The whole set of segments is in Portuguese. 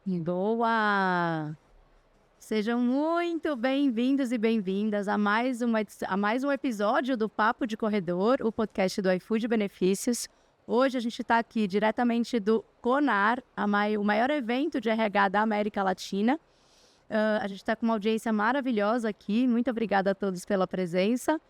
Boa! Sejam muito bem-vindos e bem-vindas a mais um episódio do Papo de Corredor, o podcast do iFood Benefícios. Hoje a gente está aqui diretamente do CONAR, o maior evento de RH da América Latina. A gente está com uma audiência maravilhosa aqui, muito obrigada a todos pela presença.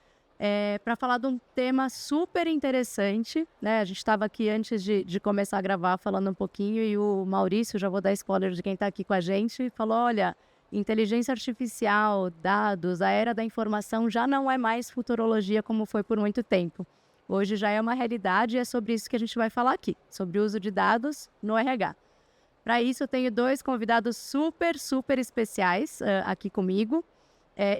Para falar de um tema super interessante, né? A gente estava aqui antes de começar a gravar falando um pouquinho e o Maurício, já vou dar spoiler de quem está aqui com a gente, falou, olha, inteligência artificial, dados, a era da informação já não é mais futurologia como foi por muito tempo. Hoje já é uma realidade e é sobre isso que a gente vai falar aqui, sobre o uso de dados no RH. Para isso eu tenho dois convidados super especiais aqui comigo.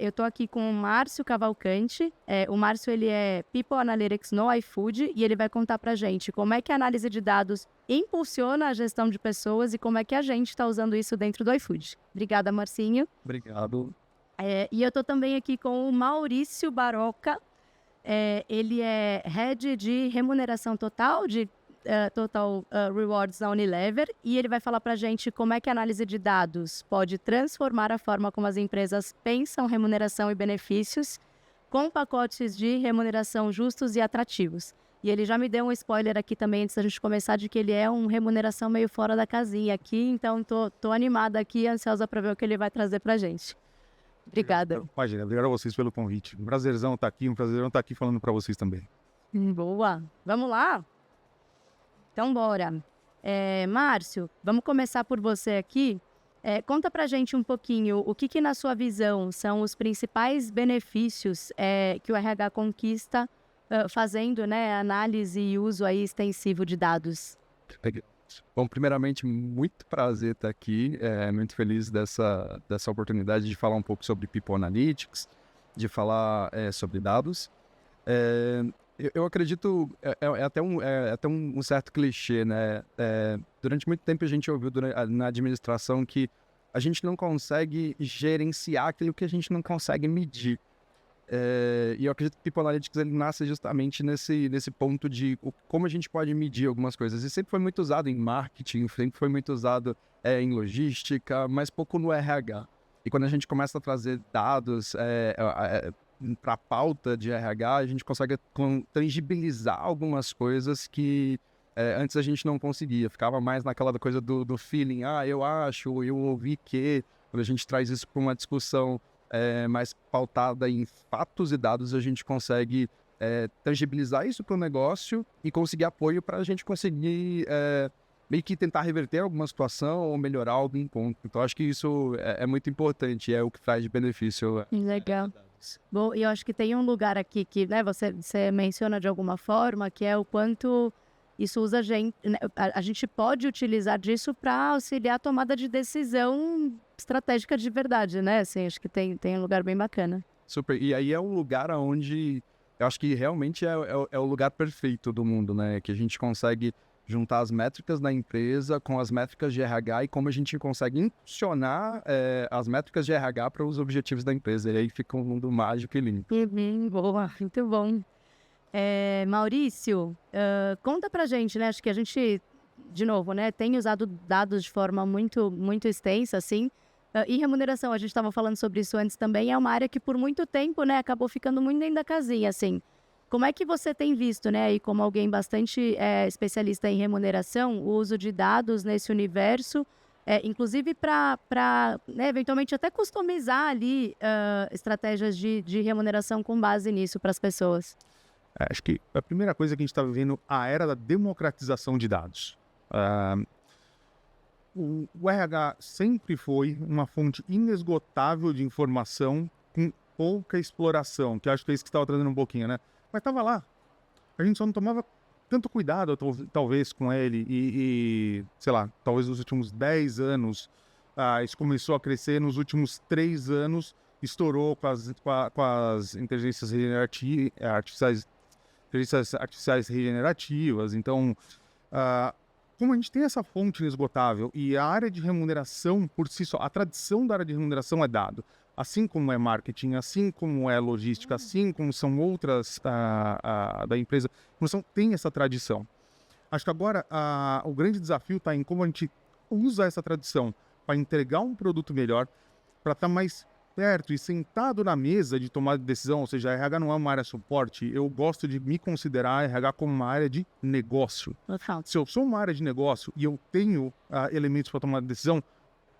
Eu estou aqui com o Márcio Cavalcante. O Márcio ele é People Analytics no iFood e ele vai contar para a gente como é que a análise de dados impulsiona a gestão de pessoas e como é que a gente está usando isso dentro do iFood. Obrigada, Marcinho. Obrigado. E eu estou também aqui com o Maurício Baroca. Ele é Head de Remuneração Total, de Total Rewards da Unilever, e ele vai falar para a gente como é que a análise de dados pode transformar a forma como as empresas pensam remuneração e benefícios com pacotes de remuneração justos e atrativos. E ele já me deu um spoiler aqui também antes da gente começar de que ele é um remuneração meio fora da casinha aqui, então tô animada aqui, ansiosa para ver o que ele vai trazer para a gente. Obrigada. Imagina, obrigado a vocês pelo convite. Um prazerzão estar aqui, falando para vocês também. Boa. Vamos lá? Então, bora. Márcio, vamos começar por você aqui. Conta pra gente um pouquinho o que na sua visão, são os principais benefícios que o RH conquista fazendo, né, análise e uso aí extensivo de dados. Bom, primeiramente, muito prazer estar aqui. Muito feliz dessa oportunidade de falar um pouco sobre People Analytics, de falar sobre dados. Eu acredito, é até um certo clichê, né? Durante muito tempo a gente ouviu na administração que a gente não consegue gerenciar aquilo que a gente não consegue medir. E eu acredito que People Analytics ele nasce justamente nesse ponto de como a gente pode medir algumas coisas. E sempre foi muito usado em marketing, sempre foi muito usado em logística, mas pouco no RH. E quando a gente começa a trazer dados para a pauta de RH, a gente consegue tangibilizar algumas coisas que antes a gente não conseguia. Ficava mais naquela coisa do feeling, eu acho, eu ouvi que. Quando a gente traz isso para uma discussão mais pautada em fatos e dados, a gente consegue tangibilizar isso para o negócio e conseguir apoio para a gente conseguir meio que tentar reverter alguma situação ou melhorar algum ponto. Então, acho que isso é muito importante, é o que traz de benefício. Legal. Bom, e eu acho que tem um lugar aqui que, né, você menciona de alguma forma, que é o quanto isso usa a gente, né, a gente pode utilizar disso para auxiliar a tomada de decisão estratégica de verdade, né? Assim, acho que tem um lugar bem bacana. Super. E aí é um lugar onde eu acho que realmente é o lugar perfeito do mundo, né? Que a gente consegue juntar as métricas da empresa com as métricas de RH e como a gente consegue impulsionar as métricas de RH para os objetivos da empresa. E aí fica um mundo mágico e limpo. Boa, muito bom. Maurício, conta pra gente, né? Acho que a gente, de novo, né, tem usado dados de forma muito extensa, assim. E remuneração, a gente estava falando sobre isso antes também, é uma área que por muito tempo, né, acabou ficando muito dentro da casinha, assim. Como é que você tem visto, né, e como alguém bastante especialista em remuneração, o uso de dados nesse universo, inclusive para né, eventualmente até customizar ali estratégias de remuneração com base nisso para as pessoas? Acho que a primeira coisa que a gente está vivendo a era da democratização de dados. O RH sempre foi uma fonte inesgotável de informação com pouca exploração, que acho que é isso que você estava trazendo um pouquinho, né? Mas estava lá. A gente só não tomava tanto cuidado, talvez, com ele. E sei lá, talvez nos últimos 10 anos, isso começou a crescer. Nos últimos 3 anos, estourou com as inteligências artificiais regenerativas. Então, como a gente tem essa fonte inesgotável e a área de remuneração por si só, a tradição da área de remuneração é dado, assim como é marketing, assim como é logística, assim como são outras da empresa, tem essa tradição. Acho que agora o grande desafio está em como a gente usa essa tradição para entregar um produto melhor, para estar mais perto e sentado na mesa de tomar decisão. Ou seja, a RH não é uma área suporte. Eu gosto de me considerar a RH como uma área de negócio. Se eu sou uma área de negócio e eu tenho elementos para tomar decisão,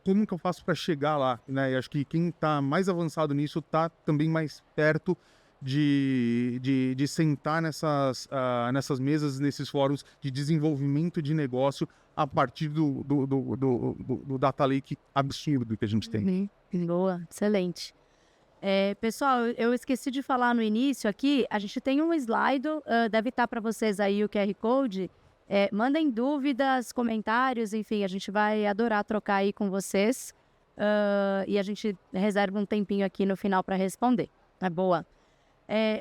como que eu faço para chegar lá, né? E acho que quem está mais avançado nisso está também mais perto de sentar nessas mesas, nesses fóruns de desenvolvimento de negócio a partir do data lake absurdo que a gente tem. Boa, excelente. Pessoal, eu esqueci de falar no início aqui, a gente tem um slide, deve estar para vocês aí o QR Code. Mandem dúvidas, comentários, enfim, a gente vai adorar trocar aí com vocês. E a gente reserva um tempinho aqui no final para responder. Boa.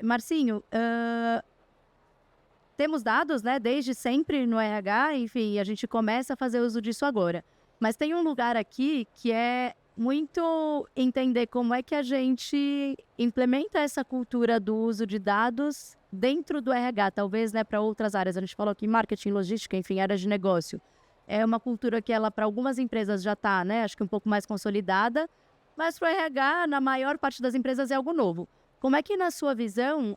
Marcinho, temos dados, né, desde sempre no RH, enfim, a gente começa a fazer uso disso agora. Mas tem um lugar aqui que é muito entender como é que a gente implementa essa cultura do uso de dados dentro do RH, talvez, né, para outras áreas. A gente falou aqui marketing, logística, enfim, áreas de negócio. É uma cultura que ela, para algumas empresas, já está, né, acho que um pouco mais consolidada, mas para o RH, na maior parte das empresas, é algo novo. Como é que, na sua visão,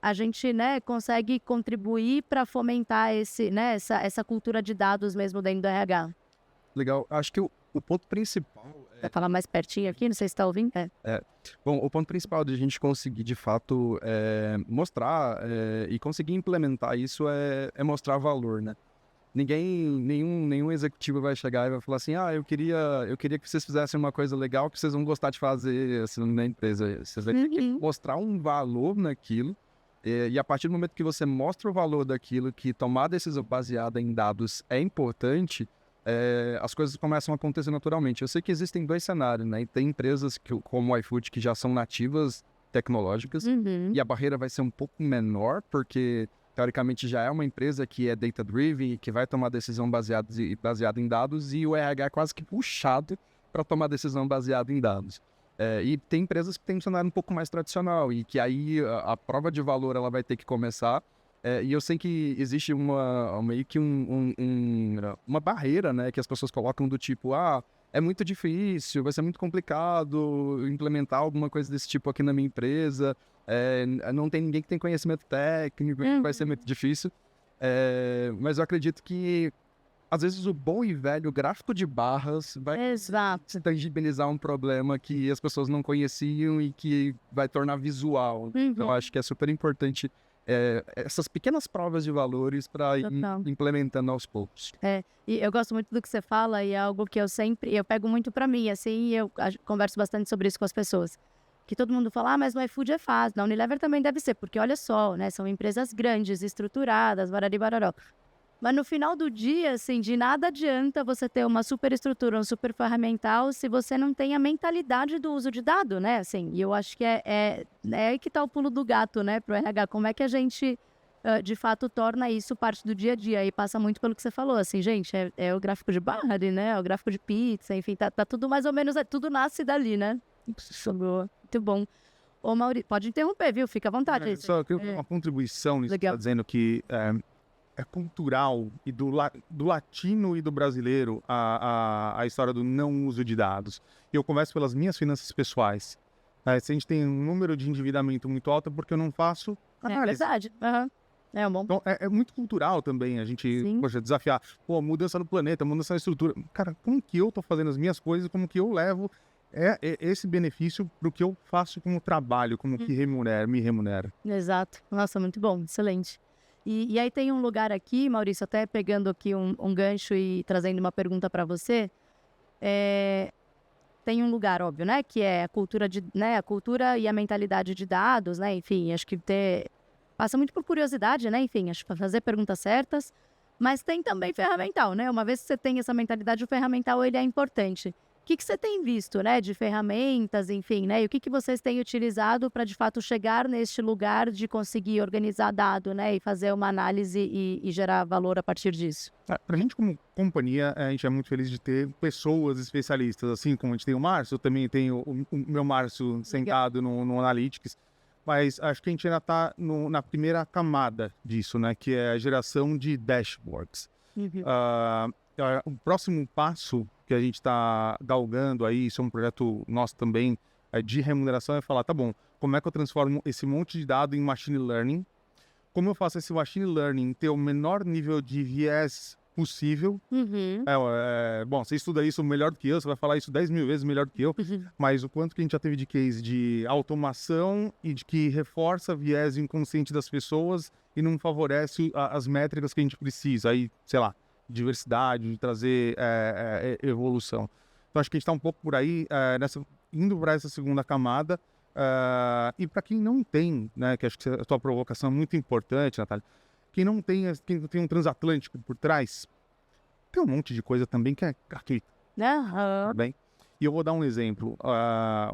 a gente, né, consegue contribuir para fomentar essa cultura de dados mesmo dentro do RH? Legal. Acho que o ponto principal... Vai falar mais pertinho aqui? Não sei se está ouvindo. Bom, o ponto principal de a gente conseguir, de fato, mostrar e conseguir implementar isso é mostrar valor, né? Nenhum executivo vai chegar e vai falar assim, eu queria que vocês fizessem uma coisa legal que vocês vão gostar de fazer assim, na empresa. Você vai ter que mostrar um valor naquilo, e a partir do momento que você mostra o valor daquilo, que tomar decisão baseada em dados é importante, as coisas começam a acontecer naturalmente. Eu sei que existem dois cenários, né? E tem empresas como o iFood que já são nativas tecnológicas, e a barreira vai ser um pouco menor, porque... teoricamente já é uma empresa que é data-driven e que vai tomar decisão baseada em dados, e o RH é quase que puxado para tomar decisão baseada em dados. E tem empresas que têm um cenário um pouco mais tradicional e que aí a prova de valor ela vai ter que começar. E eu sei que existe meio que uma barreira, né, que as pessoas colocam do tipo, é muito difícil, vai ser muito complicado implementar alguma coisa desse tipo aqui na minha empresa, não tem ninguém que tem conhecimento técnico, vai ser muito difícil. Mas eu acredito que, às vezes, o bom e velho gráfico de barras vai tangibilizar um problema que as pessoas não conheciam e que vai tornar visual. Então, acho que é super importante essas pequenas provas de valores para ir implementando aos poucos. E eu gosto muito do que você fala, e é algo que eu pego muito para mim, assim, e eu converso bastante sobre isso com as pessoas. Que todo mundo fala, mas no iFood é fácil, na Unilever também deve ser, porque olha só, né, são empresas grandes, estruturadas, barari bararó. Mas no final do dia, assim, de nada adianta você ter uma super estrutura, um super ferramental, se você não tem a mentalidade do uso de dado, né, assim. E eu acho que é aí que tá o pulo do gato, né, pro RH. Como é que a gente, de fato, torna isso parte do dia a dia? E passa muito pelo que você falou, assim, gente, é o gráfico de barra, né, é o gráfico de pizza, enfim, tá tudo mais ou menos, tudo nasce dali, né? Muito bom. Ô, Maurício, pode interromper, viu? Fica à vontade. Só que uma contribuição nisso que está dizendo que é cultural e do latino e do brasileiro a história do não uso de dados. E eu converso pelas minhas finanças pessoais. Se a gente tem um número de endividamento muito alto é porque eu não faço análise. É verdade. Bom. Então, é muito cultural também a gente desafiar. Mudança no planeta, mudança na estrutura. Cara, como que eu tô fazendo as minhas coisas, como que eu levo esse benefício para o que eu faço como trabalho, como que me remunera. Exato. Nossa, muito bom, excelente. E aí tem um lugar aqui, Maurício, até pegando aqui um gancho e trazendo uma pergunta para você. Tem um lugar, óbvio, né, que é a cultura e a mentalidade de dados, né, enfim, acho que passa muito por curiosidade, né, enfim, acho que fazer perguntas certas, mas tem também ferramental, né, uma vez que você tem essa mentalidade, o ferramental, ele é importante. O que você tem visto, né, de ferramentas, enfim, né, e o que vocês têm utilizado para, de fato, chegar neste lugar de conseguir organizar dado, né, e fazer uma análise e gerar valor a partir disso? Para a gente, como companhia, a gente é muito feliz de ter pessoas especialistas, assim como a gente tem o Márcio, eu também tenho o meu Márcio sentado no Analytics, mas acho que a gente ainda está na primeira camada disso, né, que é a geração de dashboards. O próximo passo que a gente está galgando aí, isso é um projeto nosso também, de remuneração, é falar, tá bom, como é que eu transformo esse monte de dado em machine learning? Como eu faço esse machine learning ter o menor nível de viés possível? Bom, você estuda isso melhor do que eu, você vai falar isso 10 mil vezes melhor do que eu, mas o quanto que a gente já teve de case de automação e de que reforça viés inconsciente das pessoas e não favorece as métricas que a gente precisa, aí, sei lá, diversidade, de trazer evolução. Então, acho que a gente está um pouco por aí, indo para essa segunda camada. E para quem não tem, né, que acho que a tua provocação é muito importante, Natália, quem não tem um transatlântico por trás, tem um monte de coisa também que é gratuita. Tá bem? E eu vou dar um exemplo,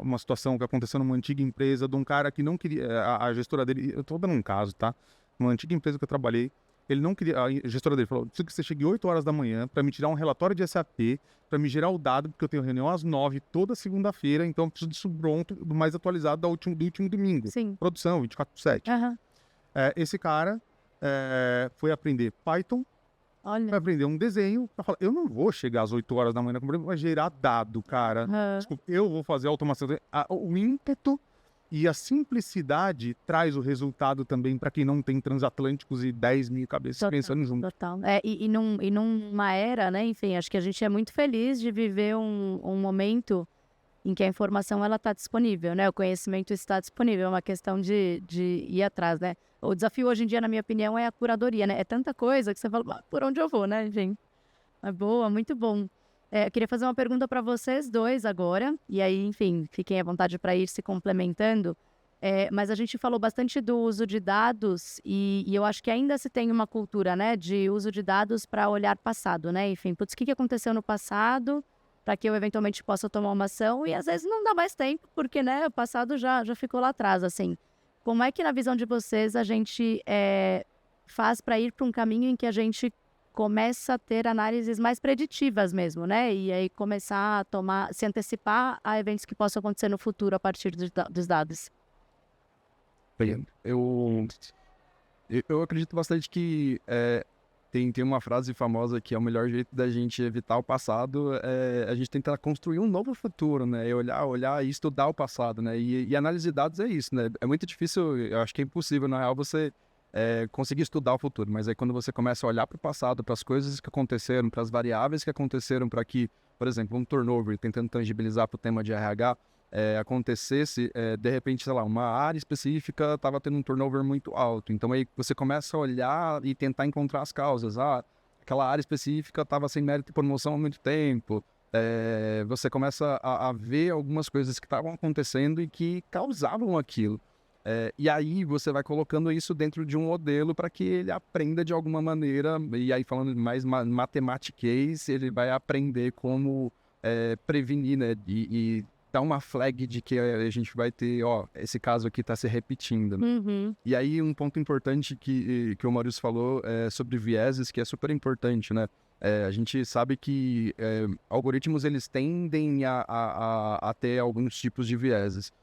uma situação que aconteceu numa antiga empresa de um cara que não queria, a gestora dele, eu estou dando um caso, tá? Uma antiga empresa que eu trabalhei, ele não queria, a gestora dele falou, preciso que você chegue 8 horas da manhã para me tirar um relatório de SAP, para me gerar o dado, porque eu tenho reunião às 9 toda segunda-feira, então eu preciso disso pronto, do mais atualizado do último domingo. Sim. Produção, 24/7. Esse cara foi aprender Python, vai aprender um desenho, vai falar, eu não vou chegar às 8 horas da manhã, vai gerar dado, cara. Desculpa, eu vou fazer a automação. O ímpeto e a simplicidade traz o resultado também para quem não tem transatlânticos e 10 mil cabeças pensando junto. Total. E numa era, né, enfim, acho que a gente é muito feliz de viver um momento em que a informação ela está disponível, né? O conhecimento está disponível, é uma questão de ir atrás, né? O desafio hoje em dia, na minha opinião, é a curadoria, né? É tanta coisa que você fala, por onde eu vou, né, gente? É boa, muito bom. Eu queria fazer uma pergunta para vocês dois agora, e aí, enfim, fiquem à vontade para ir se complementando. Mas a gente falou bastante do uso de dados e eu acho que ainda se tem uma cultura, né, de uso de dados para olhar passado, né? Enfim, putz, o que aconteceu no passado para que eu eventualmente possa tomar uma ação e às vezes não dá mais tempo, porque, né, o passado já ficou lá atrás, assim. Como é que, na visão de vocês, a gente faz para ir para um caminho em que a gente começa a ter análises mais preditivas mesmo, né? E aí começar a se antecipar a eventos que possam acontecer no futuro a partir dos dados? Eu acredito bastante que tem uma frase famosa que é o melhor jeito da gente evitar o passado a gente tentar construir um novo futuro, né? E olhar e estudar o passado, né? E análise de dados é isso, né? É muito difícil, eu acho que é impossível, na real, você conseguir estudar o futuro. Mas aí quando você começa a olhar para o passado, para as coisas que aconteceram, para as variáveis que aconteceram para que, por exemplo, um turnover, tentando tangibilizar para o tema de RH, acontecesse, de repente, sei lá, uma área específica estava tendo um turnover muito alto. Então aí você começa a olhar e tentar encontrar as causas. Aquela área específica estava sem mérito e promoção há muito tempo. Você começa a ver algumas coisas que estavam acontecendo e que causavam aquilo. E aí você vai colocando isso dentro de um modelo para que ele aprenda de alguma maneira, e aí falando mais matematiquês, ele vai aprender como prevenir, né? E dar uma flag de que a gente vai ter, esse caso aqui está se repetindo. Né? E aí um ponto importante que o Maurício falou sobre vieses, que é super importante, né? A gente sabe que algoritmos, eles tendem a ter alguns tipos de vieses.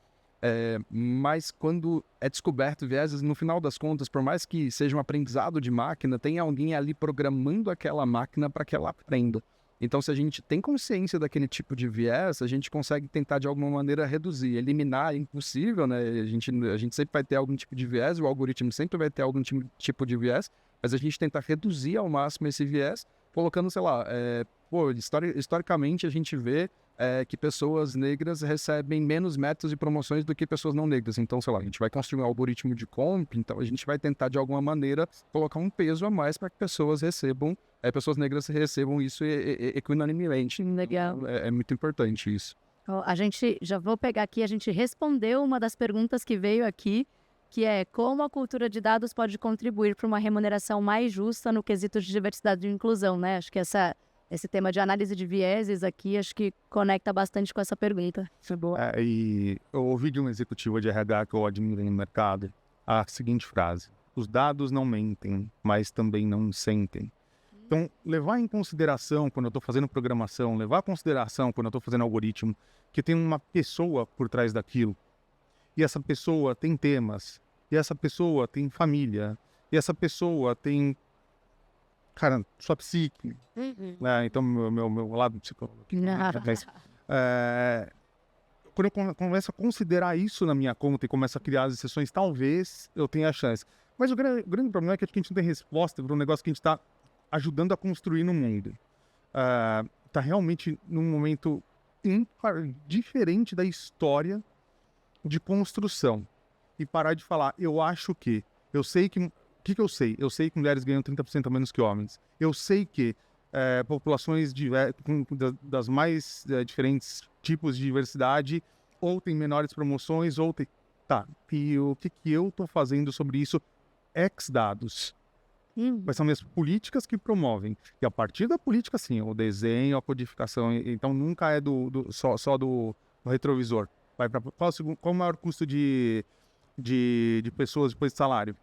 Mas quando é descoberto vieses, no final das contas, por mais que seja um aprendizado de máquina, tem alguém ali programando aquela máquina para que ela aprenda. Então, se a gente tem consciência daquele tipo de viés, a gente consegue tentar de alguma maneira reduzir, eliminar, é impossível, né? A gente sempre vai ter algum tipo de viés, o algoritmo sempre vai ter algum tipo de viés, mas a gente tenta reduzir ao máximo esse viés, colocando, sei lá, historicamente a gente vê que pessoas negras recebem menos metas e promoções do que pessoas não negras. Então, sei lá, a gente vai construir um algoritmo de comp, então a gente vai tentar de alguma maneira colocar um peso a mais para que pessoas negras recebam isso equinanimemente. Legal. É muito importante isso. A gente, já vou pegar aqui, a gente respondeu uma das perguntas que veio aqui, que é como a cultura de dados pode contribuir para uma remuneração mais justa no quesito de diversidade e inclusão, né? Acho que esse tema de análise de vieses aqui, acho que conecta bastante com essa pergunta. Foi boa. E eu ouvi de um executivo de RH que eu admiro no mercado a seguinte frase: os dados não mentem, mas também não sentem. Então, levar em consideração quando eu estou fazendo programação, levar em consideração quando eu estou fazendo algoritmo, que tem uma pessoa por trás daquilo, e essa pessoa tem temas, e essa pessoa tem família, e essa pessoa tem cara, sua psique, né? Então, meu lado psicológico. Quando eu começo a considerar isso na minha conta e começo a criar as exceções, talvez eu tenha a chance. Mas o grande problema é que a gente não tem resposta para um negócio que a gente está ajudando a construir no mundo. Tá realmente num momento diferente da história de construção. E parar de falar, eu acho que, eu sei que, o que eu sei? Eu sei que mulheres ganham 30% a menos que homens. Eu sei que populações das mais diferentes tipos de diversidade ou tem menores promoções, ou tem... Tá, e o que eu tô fazendo sobre isso? X dados. Quais são minhas políticas que promovem? E a partir da política, sim, o desenho, a codificação, então nunca é só do retrovisor. Vai para qual o maior custo de pessoas depois de salário?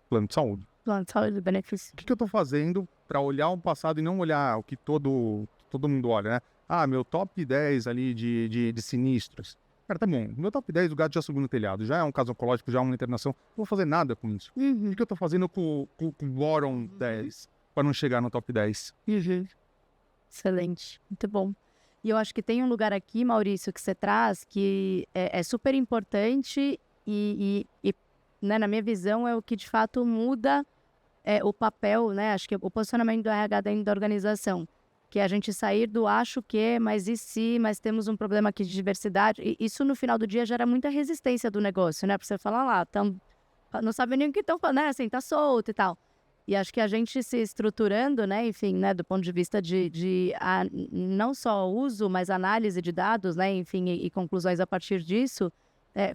Plano de saúde. Plano de saúde, benefício. O que eu estou fazendo para olhar o passado e não olhar o que todo mundo olha, né? Meu top 10 ali de sinistros. Cara, tá bom. Meu top 10, o gato já subiu no telhado. Já é um caso oncológico, já é uma internação. Não vou fazer nada com isso. O que eu tô fazendo com o bottom 10 para não chegar no top 10? Excelente. Muito bom. E eu acho que tem um lugar aqui, Maurício, que você traz que é super importante e né, na minha visão, é o que de fato muda o papel, né? Acho que o posicionamento do RH dentro da organização. Que é a gente sair do acho que, mas e se, mas temos um problema aqui de diversidade. E isso, no final do dia, gera muita resistência do negócio, né? Pra você falar lá, não sabe nem o que estão falando, né? Assim, tá solto e tal. E acho que a gente se estruturando, né? Enfim, né? Do ponto de vista de não só uso, mas análise de dados, né? Enfim, e conclusões a partir disso,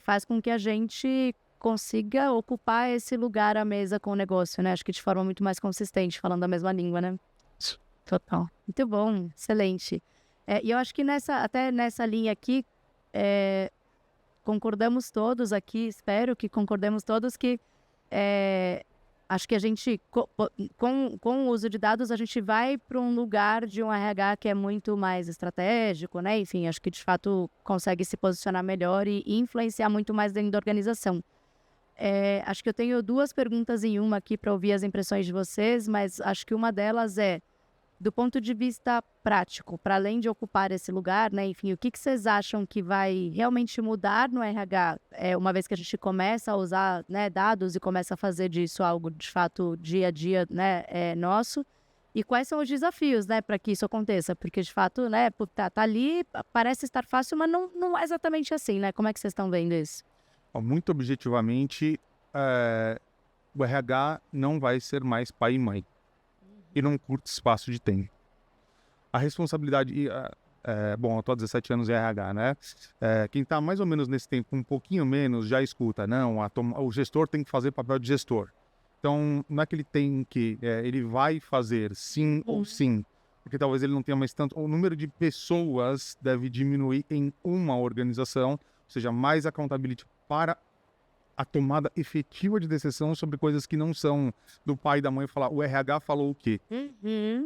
faz com que a gente consiga ocupar esse lugar à mesa com o negócio, né? Acho que de forma muito mais consistente, falando a mesma língua, né? Total. Muito bom, excelente. E eu acho que até nessa linha aqui, concordamos todos aqui, espero que concordemos todos que acho que a gente, com o uso de dados, a gente vai para um lugar de um RH que é muito mais estratégico, né? Enfim, acho que de fato consegue se posicionar melhor e influenciar muito mais dentro da organização. Acho que eu tenho 2 perguntas em uma aqui para ouvir as impressões de vocês, mas acho que uma delas do ponto de vista prático, para além de ocupar esse lugar, né? Enfim, o que vocês acham que vai realmente mudar no RH, uma vez que a gente começa a usar, né, dados e começa a fazer disso algo, de fato, dia a dia, né, nosso? E quais são os desafios, né, para que isso aconteça? Porque, de fato, né, tá ali, parece estar fácil, mas não é exatamente assim, né? Como é que vocês estão vendo isso? Muito objetivamente, o RH não vai ser mais pai e mãe. E num curto espaço de tempo. A responsabilidade... bom, eu estou há 17 anos em RH, né? Quem está mais ou menos nesse tempo, um pouquinho menos, já escuta. Não, o gestor tem que fazer papel de gestor. Então, não é que ele tem que... ele vai fazer sim ou sim. Porque talvez ele não tenha mais tanto... O número de pessoas deve diminuir em uma organização. Ou seja, mais accountability para a tomada efetiva de decisão sobre coisas que não são do pai e da mãe falar, o RH falou o quê?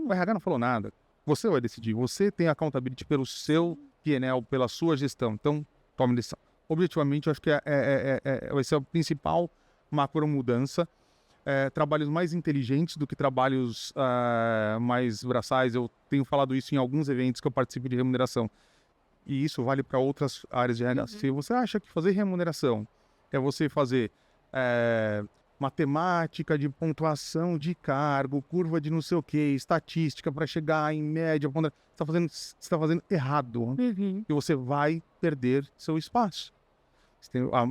O RH não falou nada. Você vai decidir. Você tem accountability pelo seu PNL, pela sua gestão. Então, tome decisão. Objetivamente, eu acho que vai ser a principal macro mudança. Trabalhos mais inteligentes do que trabalhos mais braçais. Eu tenho falado isso em alguns eventos que eu participo de remuneração. E isso vale para outras áreas de RH. Se você acha que fazer remuneração é você fazer matemática de pontuação de cargo, curva de não sei o que, estatística para chegar em média, você está fazendo errado. E você vai perder seu espaço.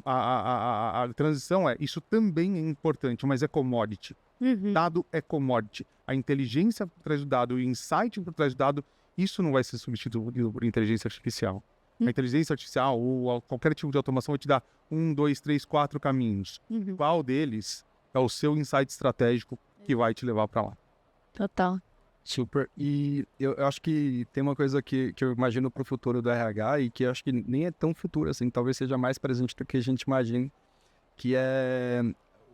A transição isso também é importante, mas é commodity. Dado é commodity. A inteligência por trás do dado, o insight por trás do dado, isso não vai ser substituído por inteligência artificial. A inteligência artificial ou qualquer tipo de automação vai te dar 1, 2, 3, 4 caminhos. Qual deles é o seu insight estratégico que vai te levar para lá? Total. Super. E eu acho que tem uma coisa que eu imagino para o futuro do RH e que eu acho que nem é tão futuro assim, talvez seja mais presente do que a gente imagina, que é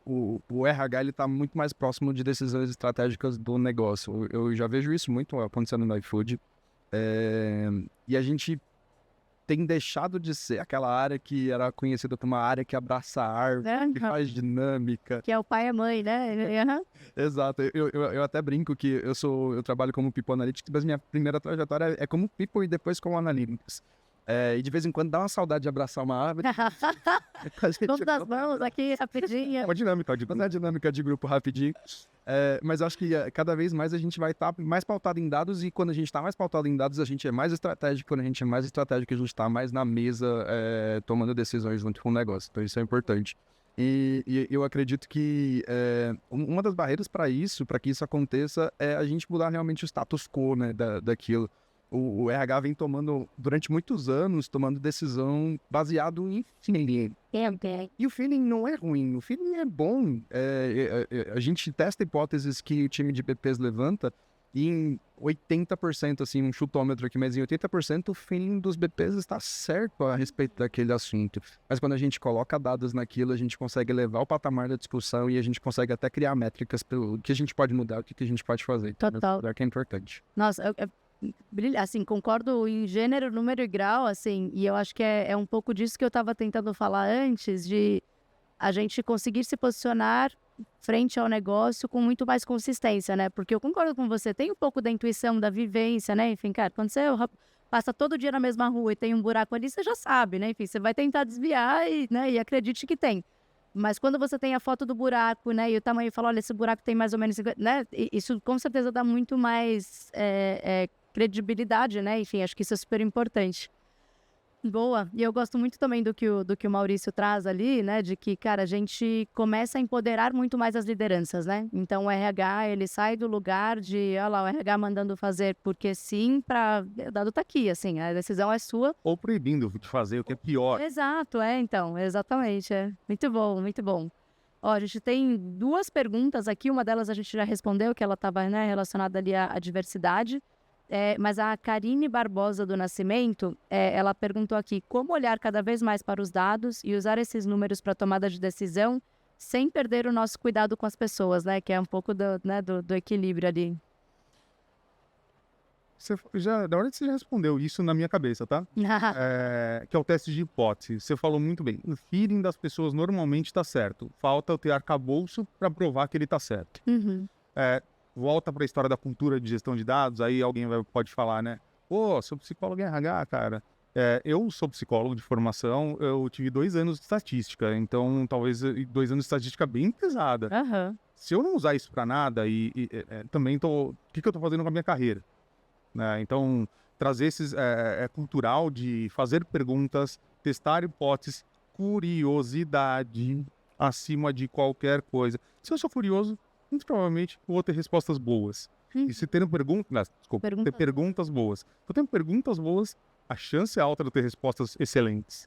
o RH ele está muito mais próximo de decisões estratégicas do negócio. Eu já vejo isso muito acontecendo no iFood. E a gente tem deixado de ser aquela área que era conhecida como uma área que abraça a árvore, que faz dinâmica. Que é o pai e a mãe, né? Uhum. Exato. Eu até brinco que eu trabalho como People Analytics, mas minha primeira trajetória é como People e depois como Analytics. E de vez em quando dá uma saudade de abraçar uma árvore. Vamos das mãos aqui, rapidinho. É uma dinâmica de grupo rapidinho. Mas eu acho que cada vez mais a gente vai estar mais pautado em dados, e quando a gente está mais pautado em dados, a gente é mais estratégico. Quando a gente é mais estratégico, a gente está mais na mesa tomando decisões junto com o negócio. Então isso é importante. E eu acredito que uma das barreiras para que isso aconteça, é a gente mudar realmente o status quo, né, daquilo. O RH vem durante muitos anos, tomando decisão baseado em feeling. E o feeling não é ruim, o feeling é bom. A gente testa hipóteses que o time de BPs levanta, e em 80%, assim, um chutômetro aqui, mas em 80% o feeling dos BPs está certo a respeito daquele assunto. Mas quando a gente coloca dados naquilo, a gente consegue levar o patamar da discussão, e a gente consegue até criar métricas pelo que a gente pode mudar, o que a gente pode fazer. Total. Que é importante. Nossa, assim, concordo em gênero, número e grau, assim, e eu acho que é um pouco disso que eu estava tentando falar antes, de a gente conseguir se posicionar frente ao negócio com muito mais consistência, né? Porque eu concordo com você, tem um pouco da intuição, da vivência, né? Enfim, cara, quando você passa todo dia na mesma rua e tem um buraco ali, você já sabe, né? Enfim, você vai tentar desviar e acredite que tem. Mas quando você tem a foto do buraco, né, e o tamanho, fala, olha, esse buraco tem mais ou menos, né? Isso com certeza dá muito mais credibilidade, né? Enfim, acho que isso é super importante. Boa. E eu gosto muito também do que o Maurício traz ali, né? De que, cara, a gente começa a empoderar muito mais as lideranças, né? Então, o RH, ele sai do lugar de, olha lá, o RH mandando fazer porque sim, para o dado tá aqui, assim, a decisão é sua. Ou proibindo de fazer, o que é pior. Exato, então, exatamente. Muito bom, muito bom. Ó, a gente tem 2 perguntas aqui, uma delas a gente já respondeu, que ela estava, né, relacionada ali à diversidade. Mas a Karine Barbosa do Nascimento, ela perguntou aqui, como olhar cada vez mais para os dados e usar esses números para tomada de decisão sem perder o nosso cuidado com as pessoas, né? Que é um pouco do equilíbrio ali. Da hora que você já respondeu isso na minha cabeça, tá? Que é o teste de hipótese. Você falou muito bem. O feeling das pessoas normalmente está certo. Falta eu ter arcabouço para provar que ele está certo. Uhum. Volta para a história da cultura de gestão de dados, aí alguém pode falar, né? Sou psicólogo em RH, cara. Eu sou psicólogo de formação, eu tive 2 anos de estatística, então talvez 2 anos de estatística bem pesada. Uhum. Se eu não usar isso para nada, também o que eu estou fazendo com a minha carreira? Né? Então, trazer esses cultural de fazer perguntas, testar hipóteses, curiosidade acima de qualquer coisa. Se eu sou curioso, muito provavelmente vou ter respostas boas. E se ter ter perguntas boas. Se eu tenho perguntas boas, a chance é alta de eu ter respostas excelentes.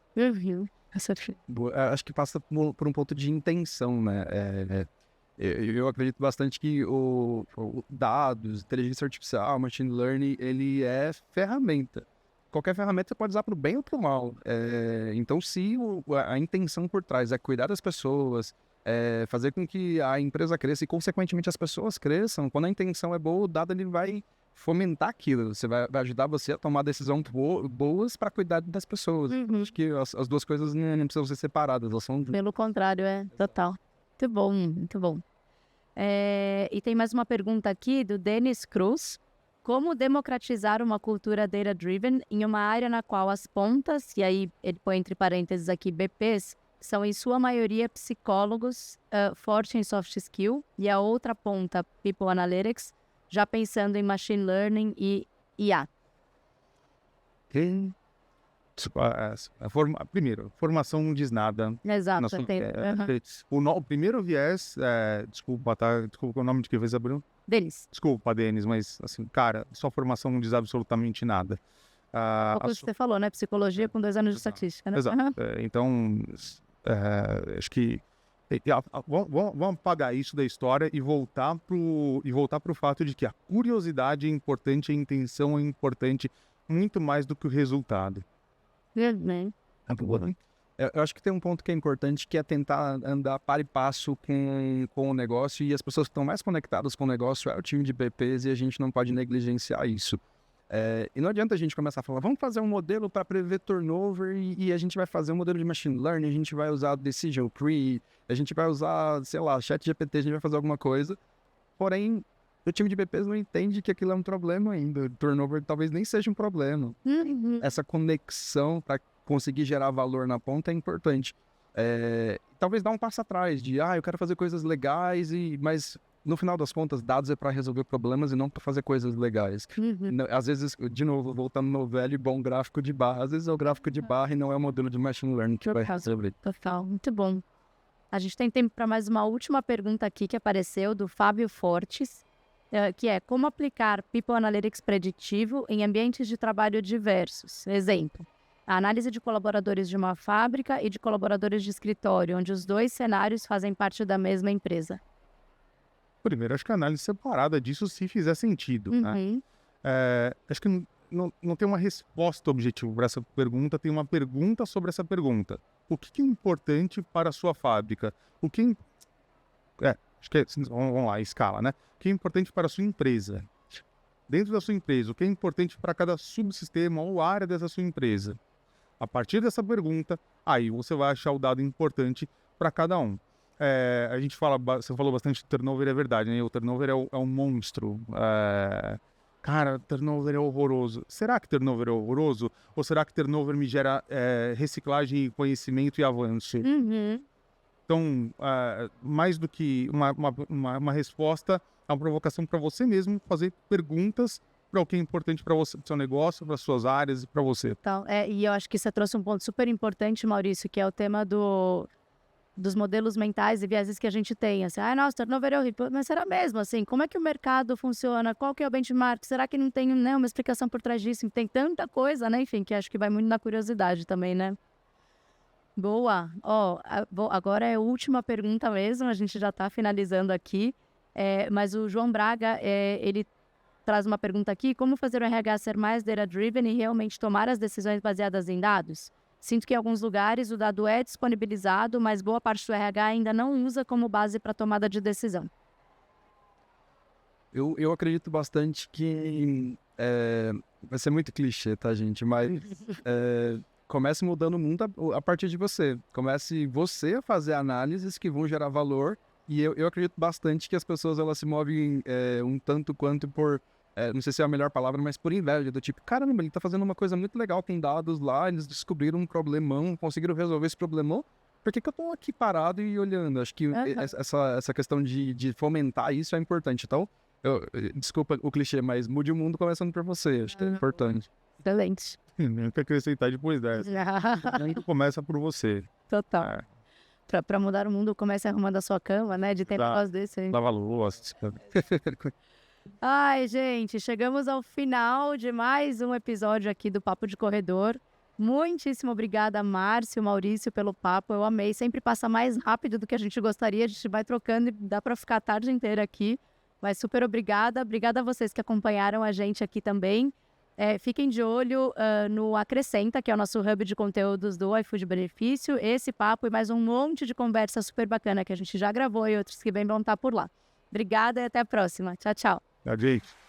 Acho que passa por um ponto de intenção, né? Eu acredito bastante que o dados, inteligência artificial, machine learning, ele é ferramenta. Qualquer ferramenta você pode usar para o bem ou para o mal. Então, se a intenção por trás é cuidar das pessoas, fazer com que a empresa cresça e, consequentemente, as pessoas cresçam, quando a intenção é boa, o dado ele vai fomentar aquilo. Você vai ajudar você a tomar decisões boas para cuidar das pessoas. Uhum. Acho que as 2 coisas não precisam ser separadas. Elas são... Pelo contrário, total. Muito bom, muito bom. E tem mais uma pergunta aqui do Denis Cruz. Como democratizar uma cultura data-driven em uma área na qual as pontas, e aí ele põe entre parênteses aqui BPs, são em sua maioria psicólogos forte em soft skill, e a outra ponta, People Analytics, já pensando em Machine Learning e IA? Primeiro, formação não diz nada. Exato. O primeiro viés, desculpa o nome de quem fez a Bruno? Denis. Desculpa, Denis, mas assim, cara, sua formação não diz absolutamente nada. O que você falou, né? Psicologia com 2 anos de estatística, né? Exato. Então, acho que vamos apagar isso da história e voltar pro fato de que a curiosidade é importante, a intenção é importante, muito mais do que o resultado. Eu acho que tem um ponto que é importante, que é tentar andar par e passo com o negócio, e as pessoas que estão mais conectadas com o negócio é o time de BPs, e a gente não pode negligenciar isso. E não adianta a gente começar a falar, vamos fazer um modelo para prever turnover e a gente vai fazer um modelo de machine learning, a gente vai usar decision tree, a gente vai usar, sei lá, ChatGPT, a gente vai fazer alguma coisa. Porém, o time de BPs não entende que aquilo é um problema ainda. O turnover talvez nem seja um problema. Essa conexão para conseguir gerar valor na ponta é importante. Talvez dar um passo atrás de, eu quero fazer coisas legais, mas no final das contas, dados é para resolver problemas e não para fazer coisas legais. Às vezes, de novo, voltando no velho e bom gráfico de barra, às vezes é o gráfico de barra e não é o modelo de machine learning que vai resolver. Total, muito bom. A gente tem tempo para mais uma última pergunta aqui que apareceu do Fábio Fortes, que é como aplicar People Analytics preditivo em ambientes de trabalho diversos. Exemplo, a análise de colaboradores de uma fábrica e de colaboradores de escritório, onde os dois cenários fazem parte da mesma empresa. Primeiro, acho que a análise separada disso se fizer sentido. Né? Acho que não tem uma resposta objetiva para essa pergunta, tem uma pergunta sobre essa pergunta. O que é importante para a sua fábrica? Acho que vamos lá, escala, né? O que é importante para a sua empresa? Dentro da sua empresa, o que é importante para cada subsistema ou área dessa sua empresa? A partir dessa pergunta, aí você vai achar o dado importante para cada um. A gente você falou bastante de turnover, é verdade, né? O turnover é um monstro. Cara, turnover é horroroso. Será que turnover é horroroso? Ou será que turnover me gera reciclagem, conhecimento e avanço? Então, mais do que uma resposta, é uma provocação para você mesmo fazer perguntas para o que é importante para você, para o seu negócio, para as suas áreas e para você. Então, e eu acho que você trouxe um ponto super importante, Maurício, que é o tema dos modelos mentais e vieses que a gente tem, assim, nossa, turnover é horrível, mas será mesmo, assim, como é que o mercado funciona, qual que é o benchmark, será que não tem, né, uma explicação por trás disso, tem tanta coisa, né, enfim, que acho que vai muito na curiosidade também, né. Boa, agora é a última pergunta mesmo, a gente já está finalizando aqui, mas o João Braga, ele traz uma pergunta aqui, como fazer o RH ser mais data-driven e realmente tomar as decisões baseadas em dados? Sinto que em alguns lugares o dado é disponibilizado, mas boa parte do RH ainda não usa como base para tomada de decisão. Eu acredito bastante que vai ser muito clichê, tá, gente? Mas comece mudando o mundo a partir de você. Comece você a fazer análises que vão gerar valor. E eu acredito bastante que as pessoas elas se movem um tanto quanto por... não sei se é a melhor palavra, mas por inveja, do tipo, caramba, ele tá fazendo uma coisa muito legal, tem dados lá, eles descobriram um problemão, conseguiram resolver esse problemão, por que eu tô aqui parado e olhando? Acho que essa questão de fomentar isso é importante. Então, desculpa o clichê, mas mude o mundo começando por você, acho que é importante. Excelente. Nem que acrescentar depois dessa. Tudo começa por você. Total. Para mudar o mundo, comece arrumando a sua cama, né? De ter negócio desse aí. Lava louça. Ai, gente, chegamos ao final de mais um episódio aqui do Papo de Corredor. Muitíssimo obrigada, Márcio, Maurício, pelo papo. Eu amei. Sempre passa mais rápido do que a gente gostaria. A gente vai trocando e dá para ficar a tarde inteira aqui. Mas super obrigada. Obrigada a vocês que acompanharam a gente aqui também. Fiquem de olho no Acrescenta, que é o nosso hub de conteúdos do iFood Benefício. Esse papo e mais um monte de conversa super bacana que a gente já gravou e outros que vão estar por lá. Obrigada e até a próxima. Tchau, tchau. Tchau, gente.